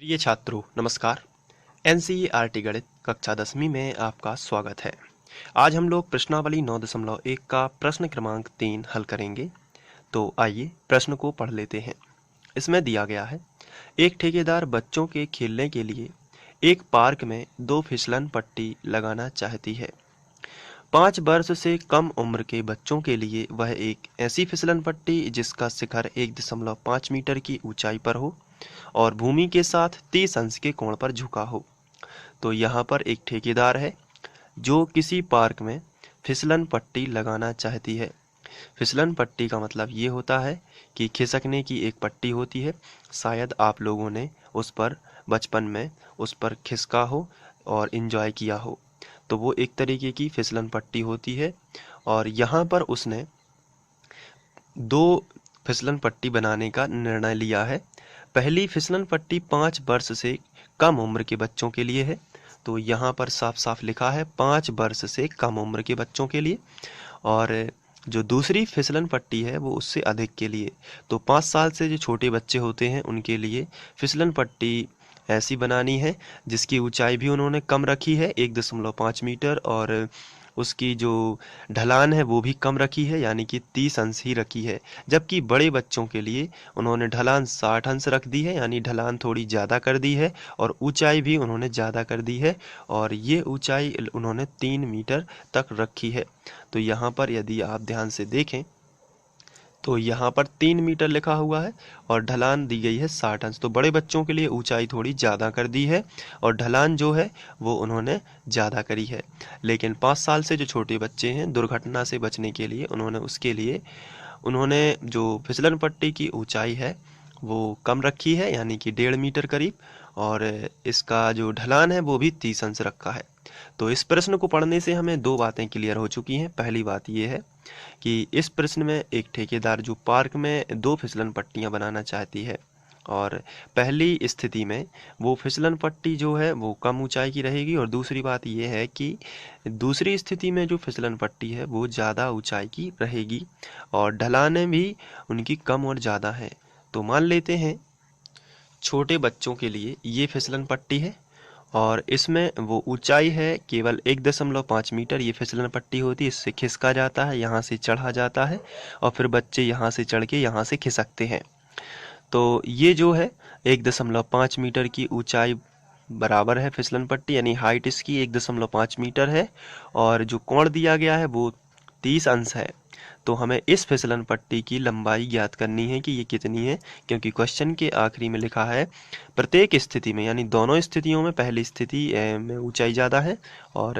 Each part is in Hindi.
प्रिय छात्रों नमस्कार। एनसीईआरटी गणित कक्षा 10वीं में आपका स्वागत है। आज हम लोग प्रश्नावली 9.1 का प्रश्न क्रमांक 3 हल करेंगे। तो आइए प्रश्न को पढ़ लेते हैं। इसमें दिया गया है, एक ठेकेदार बच्चों के खेलने के लिए एक पार्क में 2 फिसलन पट्टी लगाना चाहती है। 5 वर्ष से कम उम्र के बच्चों के लिए वह एक ऐसी फिसलन पट्टी जिसका शिखर 1.5 मीटर की ऊंचाई पर हो और भूमि के साथ 30 अंश के कोण पर झुका हो। तो यहाँ पर एक ठेकेदार है जो किसी पार्क में फिसलन पट्टी लगाना चाहती है। फिसलन पट्टी का मतलब ये होता है कि खिसकने की एक पट्टी होती है। शायद आप लोगों ने उस पर बचपन में उस पर खिसका हो और एंजॉय किया हो, तो वो एक तरीके की फिसलन पट्टी होती है। और यहाँ पर उसने 2 फिसलन पट्टी बनाने का निर्णय लिया है। पहली फिसलन पट्टी 5 वर्ष से कम उम्र के बच्चों के लिए है। तो यहाँ पर साफ साफ लिखा है 5 वर्ष से कम उम्र के बच्चों के लिए। और जो दूसरी फिसलन पट्टी है वो उससे अधिक के लिए। तो 5 साल से जो छोटे बच्चे होते हैं उनके लिए फिसलन पट्टी ऐसी बनानी है जिसकी ऊंचाई भी उन्होंने कम रखी है 1.5 मीटर, और उसकी जो ढलान है वो भी कम रखी है, यानी कि 30 अंश ही रखी है। जबकि बड़े बच्चों के लिए उन्होंने ढलान 60 अंश रख दी है, यानी ढलान थोड़ी ज़्यादा कर दी है और ऊंचाई भी उन्होंने ज़्यादा कर दी है, और ये ऊंचाई उन्होंने 3 मीटर तक रखी है। तो यहाँ पर यदि आप ध्यान से देखें तो यहाँ पर 3 मीटर लिखा हुआ है और ढलान दी गई है 60 अंश। तो बड़े बच्चों के लिए ऊंचाई थोड़ी ज़्यादा कर दी है और ढलान जो है वो उन्होंने ज़्यादा करी है। लेकिन 5 साल से जो छोटे बच्चे हैं, दुर्घटना से बचने के लिए उन्होंने जो फिसलन पट्टी की ऊंचाई है वो कम रखी है, यानी कि 1.5 मीटर करीब, और इसका जो ढलान है वो भी 30 अंश रखा है। तो इस प्रश्न को पढ़ने से हमें 2 बातें क्लियर हो चुकी हैं। पहली बात ये है कि इस प्रश्न में एक ठेकेदार जो पार्क में 2 फिसलन पट्टियां बनाना चाहती है, और पहली स्थिति में वो फिसलन पट्टी जो है वो कम ऊंचाई की रहेगी, और दूसरी बात ये है कि दूसरी स्थिति में जो फिसलन पट्टी है वो ज़्यादा ऊंचाई की रहेगी और ढलानें भी उनकी कम और ज़्यादा हैं। तो मान लेते हैं छोटे बच्चों के लिए ये फिसलन पट्टी है और इसमें वो ऊंचाई है केवल 1.5 मीटर। ये फिसलन पट्टी होती है, इससे खिसका जाता है, यहाँ से चढ़ा जाता है और फिर बच्चे यहाँ से चढ़ के यहाँ से खिसकते हैं। तो ये जो है 1.5 मीटर की ऊंचाई बराबर है फिसलन पट्टी, यानी हाइट इसकी 1.5 मीटर है, और जो कोण दिया गया है वो 30 अंश है। तो हमें इस फिसलन पट्टी की लंबाई ज्ञात करनी है कि ये कितनी है, क्योंकि क्वेश्चन के आखिरी में लिखा है प्रत्येक स्थिति में, यानी दोनों स्थितियों में, पहली स्थिति में ऊंचाई ज़्यादा है और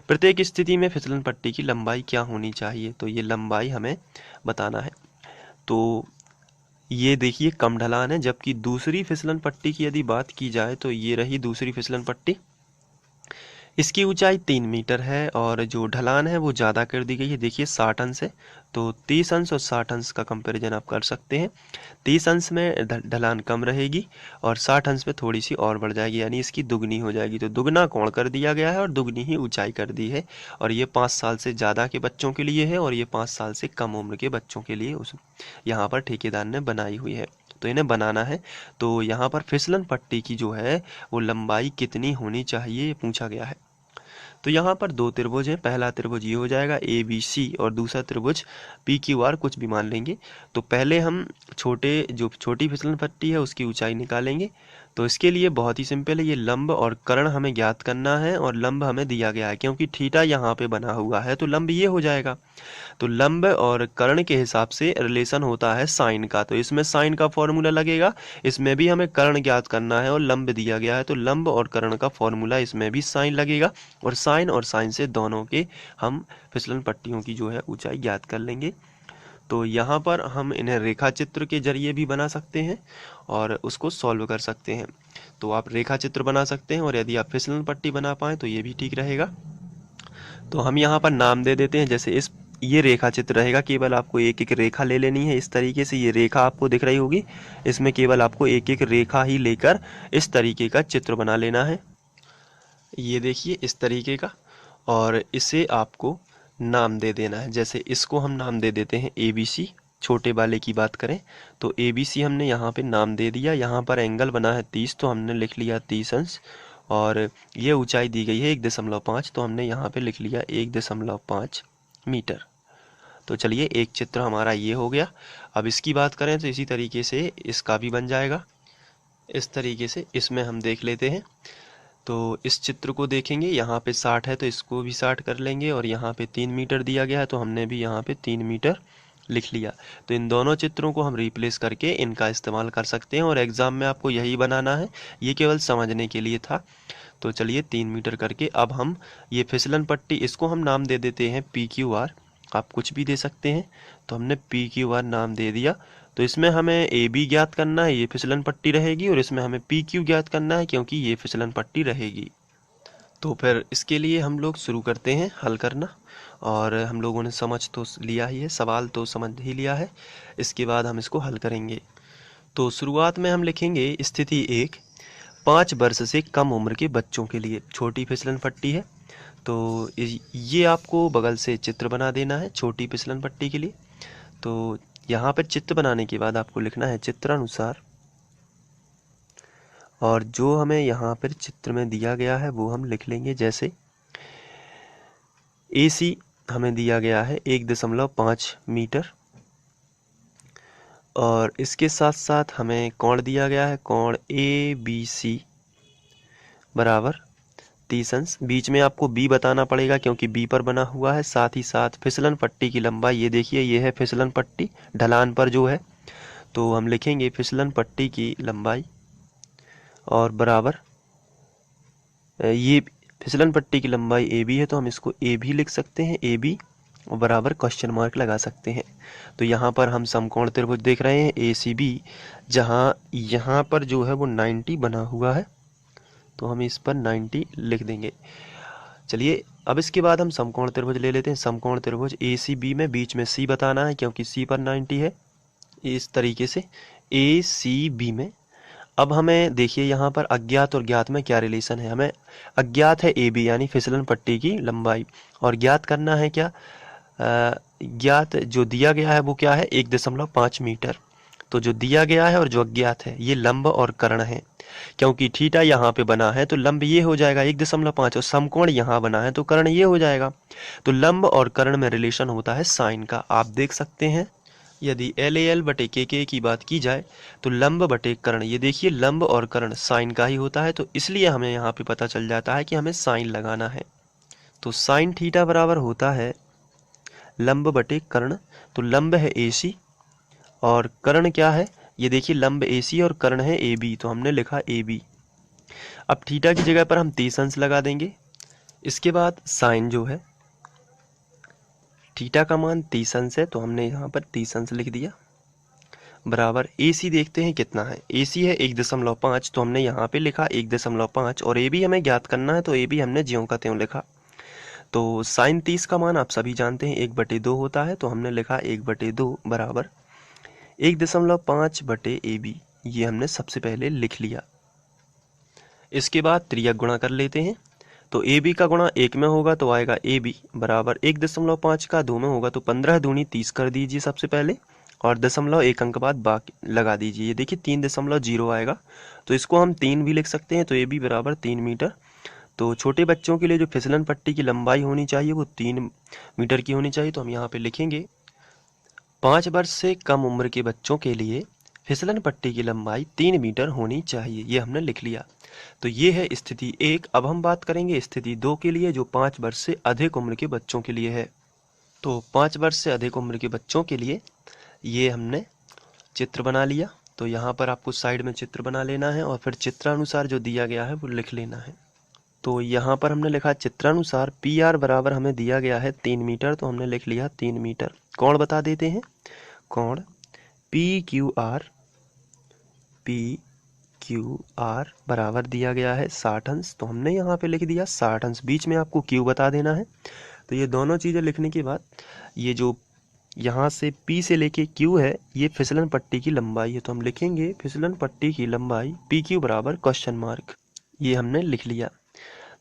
प्रत्येक स्थिति में फिसलन पट्टी की लंबाई क्या होनी चाहिए। तो ये लंबाई हमें बताना है। तो ये देखिए कम ढलान है, जबकि दूसरी फिसलन पट्टी की यदि बात की जाए तो ये रही दूसरी फिसलन पट्टी। इसकी ऊंचाई 3 मीटर है और जो ढलान है वो ज़्यादा कर दी गई है। देखिए 60 अंश है, तो 30 अंश और 60 अंश का कंपैरिजन आप कर सकते हैं। 30 अंश में ढलान कम रहेगी और 60 अंश में थोड़ी सी और बढ़ जाएगी, यानी इसकी दुगनी हो जाएगी। तो दुगना कोण कर दिया गया है और दुगनी ही ऊंचाई कर दी है, और ये 5 साल से ज़्यादा के बच्चों के लिए है और ये 5 साल से कम उम्र के बच्चों के लिए उस यहाँ पर ठेकेदार ने बनाई हुई है। तो इन्हें बनाना है। तो यहाँ पर फिसलन पट्टी की जो है वो लंबाई कितनी होनी चाहिए पूछा गया है। तो यहाँ पर 2 त्रिभुज हैं। पहला त्रिभुज ये हो जाएगा ABC और दूसरा त्रिभुज PQR, कुछ भी मान लेंगे। तो पहले हम छोटी फिसलन पट्टी है उसकी ऊंचाई निकालेंगे। तो इसके लिए बहुत ही सिंपल है, ये लंब और कर्ण हमें ज्ञात करना है, और लंब हमें दिया गया है क्योंकि थीटा यहाँ पे बना हुआ है तो लंब ये हो जाएगा। तो लंब और कर्ण के हिसाब से रिलेशन होता है साइन का, तो इसमें साइन का फॉर्मूला लगेगा, इसमें भी हमें कर्ण ज्ञात करना है और लंब दिया गया है तो लंब और कर्ण का फॉर्मूला, इसमें भी साइन लगेगा, और साइन से दोनों के हम फिसलन पट्टियों की जो है ऊंचाई ज्ञात कर लेंगे। तो यहाँ पर हम इन्हें रेखा चित्र के जरिए भी बना सकते हैं और उसको सॉल्व कर सकते हैं। तो आप रेखा चित्र बना सकते हैं, और यदि आप फिसलन पट्टी बना पाएँ तो ये भी ठीक रहेगा। तो हम यहाँ पर नाम दे देते हैं, जैसे ये रेखा चित्र रहेगा, केवल आपको एक एक रेखा ले लेनी है। इस तरीके से ये रेखा आपको दिख रही होगी, इसमें केवल आपको एक एक रेखा ही लेकर इस तरीके का चित्र बना लेना है। ये देखिए इस तरीके का, और इसे आपको नाम दे देना है। जैसे इसको हम नाम दे देते हैं ABC, छोटे वाले की बात करें तो ABC हमने यहाँ पे नाम दे दिया। यहाँ पर एंगल बना है 30 तो हमने लिख लिया 30 अंश, और ये ऊंचाई दी गई है 1.5 तो हमने यहाँ पे लिख लिया 1.5 मीटर। तो चलिए एक चित्र हमारा ये हो गया। अब इसकी बात करें तो इसी तरीके से इसका भी बन जाएगा। इस तरीके से इसमें हम देख लेते हैं। तो इस चित्र को देखेंगे, यहाँ पे 60 है तो इसको भी 60 कर लेंगे, और यहाँ पे 3 मीटर दिया गया है तो हमने भी यहाँ पे 3 मीटर लिख लिया। तो इन दोनों चित्रों को हम रिप्लेस करके इनका इस्तेमाल कर सकते हैं, और एग्ज़ाम में आपको यही बनाना है, ये केवल समझने के लिए था। तो चलिए 3 मीटर करके अब हम ये फिसलन पट्टी, इसको हम नाम दे देते हैं PQR, आप कुछ भी दे सकते हैं। तो हमने PQR नाम दे दिया। तो इसमें हमें AB ज्ञात करना है, ये फिसलन पट्टी रहेगी, और इसमें हमें PQ ज्ञात करना है क्योंकि ये फिसलन पट्टी रहेगी। तो फिर इसके लिए हम लोग शुरू करते हैं हल करना, और हम लोगों ने समझ तो लिया ही है, सवाल तो समझ ही लिया है। इसके बाद हम इसको हल करेंगे। तो शुरुआत में हम लिखेंगे स्थिति 1, 5 वर्ष से कम उम्र के बच्चों के लिए छोटी फिसलन पट्टी है। तो ये आपको बगल से चित्र बना देना है छोटी फिसलन पट्टी के लिए। तो यहाँ पर चित्र बनाने के बाद आपको लिखना है चित्रानुसार, और जो हमें यहाँ पर चित्र में दिया गया है वो हम लिख लेंगे। जैसे AC हमें दिया गया है 1.5 मीटर, और इसके साथ साथ हमें कोण दिया गया है, कोण ABC बराबर 30 अंश। बीच में आपको B बताना पड़ेगा क्योंकि B पर बना हुआ है। साथ ही साथ फिसलन पट्टी की लंबाई, ये देखिए ये है फिसलन पट्टी ढलान पर जो है, तो हम लिखेंगे फिसलन पट्टी की लंबाई, और बराबर ये फिसलन पट्टी की लंबाई AB है तो हम इसको AB लिख सकते हैं, AB, और बराबर क्वेश्चन मार्क लगा सकते हैं। तो यहाँ पर हम समकोण त्रिभुज देख रहे हैं ACB, जहाँ यहाँ पर जो है वो 90 बना हुआ है, तो हम इस पर 90 लिख देंगे। चलिए अब इसके बाद हम समकोण त्रिभुज ले लेते हैं। समकोण त्रिभुज ACB में बीच में C बताना है क्योंकि C पर 90 है। इस तरीके से ACB में अब हमें देखिए यहाँ पर अज्ञात और ज्ञात में क्या रिलेशन है। हमें अज्ञात है AB यानी फिसलन पट्टी की लंबाई, और ज्ञात करना है क्या, ज्ञात जो दिया गया है वो क्या है 1.5 मीटर। तो जो दिया गया है और जो अज्ञात है ये लंब और कर्ण है। क्योंकि थीटा यहाँ पे बना है तो लंब ये हो जाएगा 1.5, और समकोण यहाँ बना है तो कर्ण ये हो जाएगा। तो लंब और कर्ण में रिलेशन होता है साइन का। आप देख सकते हैं यदि LAL बटे KK की बात की जाए तो लंब बटे कर्ण, ये देखिए लंब और कर्ण साइन का ही होता है, तो इसलिए हमें यहाँ पे पता चल जाता है कि हमें साइन लगाना है। तो साइन थीटा बराबर होता है लंब बटे कर्ण। तो लंब है AC और कर्ण क्या है, ये देखिए लंब AC और कर्ण है AB, तो हमने लिखा AB। अब थीटा की जगह पर हम 30 अंश लगा देंगे। इसके बाद साइन जो है, थीटा का मान 30 अंश है तो हमने यहाँ पर 30 अंश लिख दिया, बराबर AC देखते हैं कितना है। AC है 1.5 तो हमने यहाँ पे लिखा 1.5, और AB हमें ज्ञात करना है तो AB हमने ज्यों का त्यों लिखा। तो साइन 30 का मान आप सभी जानते हैं 1/2 होता है, तो हमने लिखा 1/2 बराबर 1.5 बटे AB, ये हमने सबसे पहले लिख लिया। इसके बाद त्रियक गुणा कर लेते हैं। तो AB का गुणा 1 में होगा तो आएगा AB बराबर 1.5 का 2 में होगा तो 15 दूनी 30 कर दीजिए सबसे पहले, और 0.1 अंक बाद बाकी लगा दीजिए। ये देखिए 3.0 आएगा, तो इसको हम 3 भी लिख सकते हैं। तो AB बराबर 3 मीटर। तो छोटे बच्चों के लिए जो फिसलन पट्टी की लंबाई होनी चाहिए वो 3 मीटर की होनी चाहिए। तो हम यहाँ पे लिखेंगे 5 वर्ष से कम उम्र के बच्चों के लिए फिसलन पट्टी की लंबाई 3 मीटर होनी चाहिए, ये हमने लिख लिया। तो ये है स्थिति 1। अब हम बात करेंगे स्थिति 2 के लिए, जो 5 वर्ष से अधिक उम्र के बच्चों के लिए है। तो 5 वर्ष से अधिक उम्र के बच्चों के लिए ये हमने चित्र बना लिया। तो यहाँ पर आपको साइड में चित्र बना लेना है और फिर चित्रानुसार जो दिया गया है वो लिख लेना है। तो यहाँ पर हमने लिखा चित्रानुसार PR बराबर हमें दिया गया है 3 मीटर, तो हमने लिख लिया 3 मीटर। कोण बता देते हैं, कोण PQR बराबर दिया गया है 60 अंश, तो हमने यहाँ पे लिख दिया 60 अंश। बीच में आपको Q बता देना है। तो ये दोनों चीज़ें लिखने के बाद ये जो यहाँ से P से लेके Q है ये फिसलन पट्टी की लंबाई है, तो हम लिखेंगे फिसलन पट्टी की लंबाई PQ बराबर क्वेश्चन मार्क, ये हमने लिख लिया।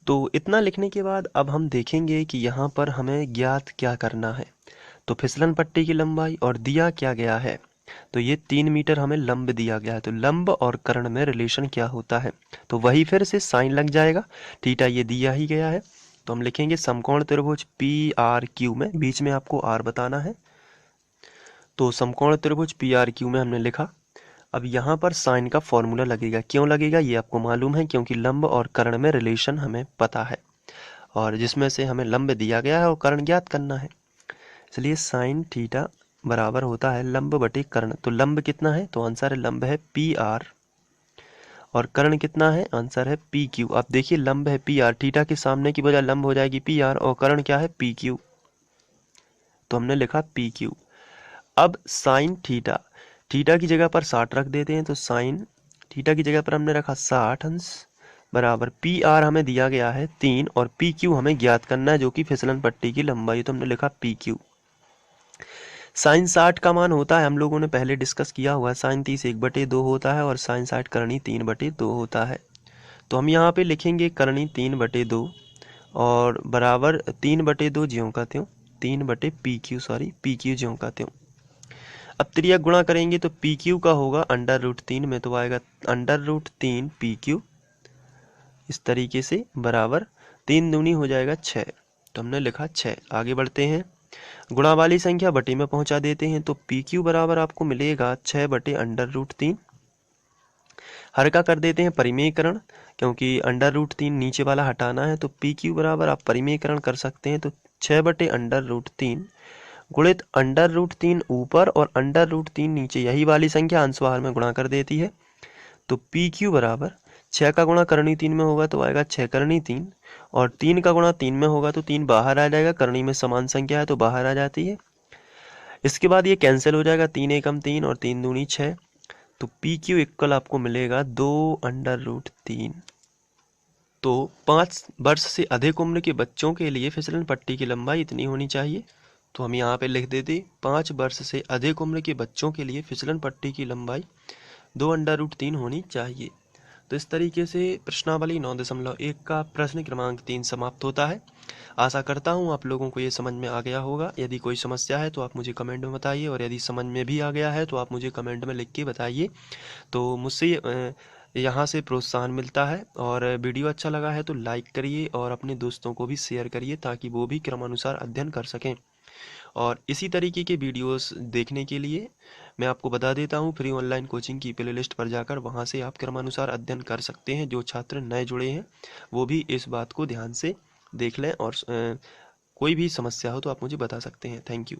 तो इतना लिखने के बाद अब हम देखेंगे कि यहाँ पर हमें ज्ञात क्या करना है। तो फिसलन पट्टी की लंबाई और दिया क्या गया है, तो ये 3 मीटर हमें लंब दिया गया है। तो लंब और कर्ण में रिलेशन क्या होता है, तो वही फिर से साइन लग जाएगा। थीटा ये दिया ही गया है, तो हम लिखेंगे समकोण त्रिभुज पी आर क्यू में, बीच में आपको आर बताना है। तो समकोण त्रिभुज पी आर क्यू में हमने लिखा। अब यहाँ पर साइन का फॉर्मूला लगेगा, क्यों लगेगा ये आपको मालूम है, क्योंकि लंब और कर्ण में रिलेशन हमें पता है, और जिसमें से हमें लंब दिया गया है और कर्ण ज्ञात करना है। इसलिए साइन थीटा बराबर होता है लंब बटे कर्ण। तो लंब कितना है, तो आंसर है लंब है पी आर, और कर्ण कितना है, आंसर है पी क्यू। अब देखिए लंब है पी आर, थीटा के सामने की बजाय लंब हो जाएगी पी आर, और कर्ण क्या है पी क्यू, तो हमने लिखा पी क्यू। अब साइन थीटा, थीटा की जगह पर 60 रख देते हैं, तो साइन थीटा की जगह पर हमने रखा 60 अंश बराबर पी आर हमें दिया गया है 3, और पी क्यू हमें ज्ञात करना है जो कि फिसलन पट्टी की लंबाई, तो हमने लिखा पी क्यू। साइन 60 का मान होता है, हम लोगों ने पहले डिस्कस किया हुआ है, साइन 30 1/2 होता है, और साइन 60 करनी 3/2 होता है। तो हम यहाँ पे लिखेंगे करनी 3/2 और बराबर 3/2 ज्यों का त्यों, 3 पी क्यू ज्यों का त्यों। अब त्रियक गुणा करेंगे तो पी क्यू का होगा √3 में, तो आएगा √3 पी क्यू, इस तरीके से बराबर 3 दूनी हो जाएगा 6, तो हमने लिखा 6। आगे बढ़ते हैं, गुणा वाली संख्या बटे में पहुंचा देते हैं, तो पी क्यू बराबर आपको मिलेगा 6/√3। हर का कर देते हैं परिमेयकरण, क्योंकि √3 नीचे वाला हटाना है, तो पी क्यू बराबर आप परिमेयकरण कर सकते हैं, तो 6/√3 गुणित √3 ऊपर और √3 नीचे, यही वाली संख्या अंशवार में गुणा कर देती है। तो पी क्यू बराबर 6 का गुणा करनी 3 में होगा तो आएगा 6 करनी 3, और 3 का गुणा 3 में होगा तो 3 बाहर आ जाएगा, करनी में समान संख्या है तो बाहर आ जाती है। इसके बाद ये कैंसिल हो जाएगा, 3 एकम 3 और 3 दूनी 6, तो पी क्यू इक्वल आपको मिलेगा 2√3। तो 5 वर्ष से अधिक उम्र के बच्चों के लिए फिसलन पट्टी की लंबाई इतनी होनी चाहिए। तो हम यहाँ पे लिख देते 5 वर्ष से अधिक उम्र के बच्चों के लिए फिसलन पट्टी की लंबाई 2√3 होनी चाहिए। तो इस तरीके से प्रश्नावली 9.1 का प्रश्न क्रमांक 3 समाप्त होता है। आशा करता हूँ आप लोगों को ये समझ में आ गया होगा। यदि कोई समस्या है तो आप मुझे कमेंट में बताइए, और यदि समझ में भी आ गया है तो आप मुझे कमेंट में लिख के बताइए, तो मुझसे यहाँ से प्रोत्साहन मिलता है। और वीडियो अच्छा लगा है तो लाइक करिए और अपने दोस्तों को भी शेयर करिए, ताकि वो भी क्रमानुसार अध्ययन कर सकें। और इसी तरीके के वीडियोस देखने के लिए मैं आपको बता देता हूँ, फ्री ऑनलाइन कोचिंग की प्लेलिस्ट पर जाकर वहाँ से आप क्रमानुसार अध्ययन कर सकते हैं। जो छात्र नए जुड़े हैं वो भी इस बात को ध्यान से देख लें, और कोई भी समस्या हो तो आप मुझे बता सकते हैं। Thank you.